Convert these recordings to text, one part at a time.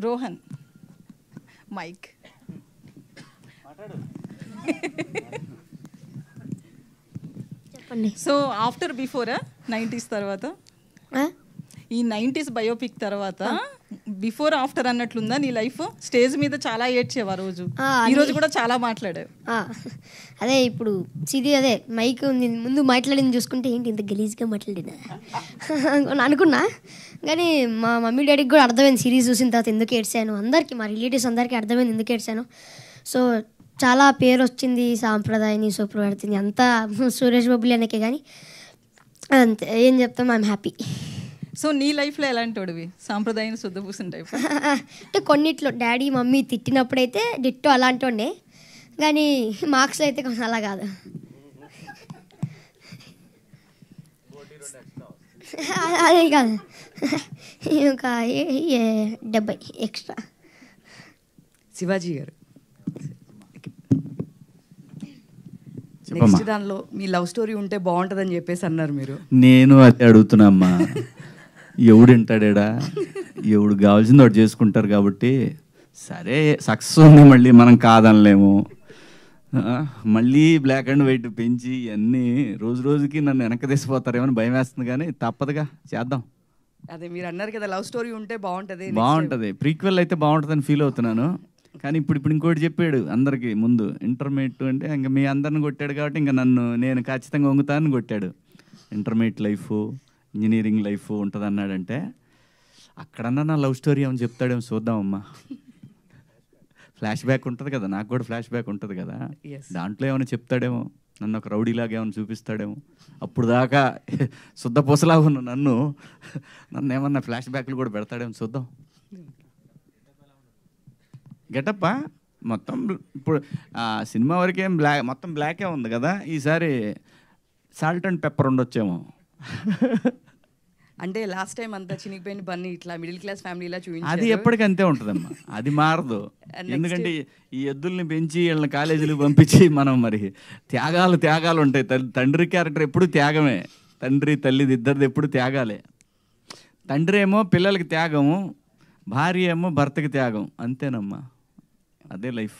Rohan mic. చెప్పండి. So after బిఫోరా 90s తర్వాత, ఈ 90s బయోపిక్ తర్వాత బిఫోర్ ఆఫ్టర్ అన్నట్లుందా నీ లైఫ్? స్టేజ్ మీద చాలా ఏడ్చేవా రోజు? ఈ రోజు కూడా చాలా మాట్లాడావు. అదే ఇప్పుడు అదే మైక్ ఉంది ముందు మాట్లాడింది చూసుకుంటే ఏంటి ఇంత గలీజ్గా మాట్లాడినా అనుకున్నా. కానీ మా మమ్మీ డాడీకి కూడా అర్థమైంది సిరీస్ చూసిన తర్వాత ఎందుకు ఏడ్చాను, అందరికీ మా రిలేటివ్స్ అందరికీ అర్థమైంది ఎందుకు ఏడ్చాను. సో చాలా పేరు వచ్చింది సాంప్రదాయని సుప్రవర్తిని అంతా సురేష్ బాబులు అనకే. కానీ అంతే, ఏం చెప్తాం, ఐఎమ్ హ్యాపీ. సో నీ లైఫ్లో ఎలాంటి వాడివి? సాంప్రదాయం శుద్ధపూసిన టైప్ అంటే కొన్నిట్లో డాడీ మమ్మీ తిట్టినప్పుడైతే డిట్టో అలాంటి ఉండే, కానీ మార్క్స్లో అయితే కొంచెం అలా కాదు. అదే కాదు, ఒక 70 ఎక్స్ట్రా. శివాజీ గారు, నెక్స్ట్ దానిలో మీ లవ్ స్టోరీ ఉంటే బాగుంటుందని చెప్పేసి అన్నారు మీరు. నేను అదే అడుగుతున్నా, ఎవడు వింటాడా? ఎవడు కావాల్సింది వాడు చేసుకుంటారు కాబట్టి సరే సక్సెస్ ఉంది, మళ్ళీ మనం కాదనలేము. మళ్ళీ బ్లాక్ అండ్ వైట్ పెంచి అన్నీ రోజు రోజుకి నన్ను వెనక్కి తీసిపోతారేమని భయం వేస్తుంది, కానీ తప్పదుగా చేద్దాం. అదే మీరు అన్నారు కదా లవ్ స్టోరీ ఉంటే బాగుంటుంది, ప్రీక్వెల్ అయితే బాగుంటుందని ఫీల్ అవుతున్నాను. కానీ ఇప్పుడు ఇంకోటి చెప్పాడు అందరికీ ముందు, ఇంటర్మీడియట్ అంటే ఇంకా మీ అందరిని కొట్టాడు కాబట్టి ఇంకా నేను ఖచ్చితంగా వంగుతానని కొట్టాడు. ఇంటర్మీడియట్ లైఫ్, ఇంజనీరింగ్ లైఫ్ ఉంటుంది అన్నాడంటే అక్కడన్నా నా లవ్ స్టోరీ ఏమని చెప్తాడేమో చూద్దామమ్మా. ఫ్లాష్ బ్యాక్ ఉంటుంది కదా, నాకు కూడా ఫ్లాష్ బ్యాక్ ఉంటుంది కదా, దాంట్లో ఏమైనా చెప్తాడేమో, నన్ను ఒక రౌడీలాగా ఏమైనా చూపిస్తాడేమో. అప్పుడు దాకా శుద్ధ పూసలాగా ఉన్న నన్ను ఏమన్నా ఫ్లాష్ బ్యాక్లు కూడా పెడతాడేమో చూద్దాం. గెటప్పా మొత్తం ఇప్పుడు సినిమా వరకేం మొత్తం బ్లాకే ఉంది కదా, ఈసారి సాల్ట్ అండ్ పెప్పర్ ఉండొచ్చేమో. అంటే లాస్ట్ టైం అంతా చినిగిపోయిన బన్నీ ఇట్లా మిడిల్ క్లాస్ ఫ్యామిలీలా చూపించారు. అది ఎప్పటికీ అంతే ఉంటుందమ్మా, అది మారదు. ఎందుకంటే ఈ ఎద్దుల్ని పెంచి వీళ్ళని కాలేజీలకు పంపించి మనం మరి త్యాగాలు ఉంటాయి. తండ్రి క్యారెక్టర్ ఎప్పుడు త్యాగమే, తండ్రి తల్లిది ఇద్దరిది ఎప్పుడు త్యాగాలే. తండ్రి ఏమో పిల్లలకి త్యాగము, భార్య ఏమో భర్తకి త్యాగం, అంతేనమ్మా, అదే life.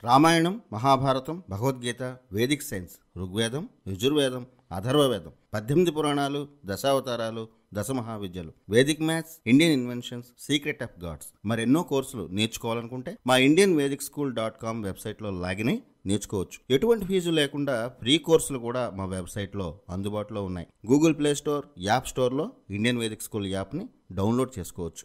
Ramayanam, Mahabharatam, Bhagavadgita, Vedic science, Rigvedam, Yajurvedam, Atharvavedam, 18 పురాణాలు, దశావతారాలు, 10 మహావిద్యలు, Vedic maths, Indian inventions, secret of gods, మరెన్నో కోర్సులు నేర్చుకోవాలనుకుంటే మా indianvedicSchool.com వెబ్సైట్లో లాగిన్ అయి నేర్చుకోవచ్చు. ఎటువంటి ఫీజు లేకుండా ఫ్రీ కోర్సులు కూడా మా వెబ్సైట్లో అందుబాటులో ఉన్నాయి. గూగుల్ ప్లే స్టోర్, యాప్ స్టోర్లో ఇండియన్ వేదిక్ స్కూల్ యాప్ని డౌన్లోడ్ చేసుకోవచ్చు.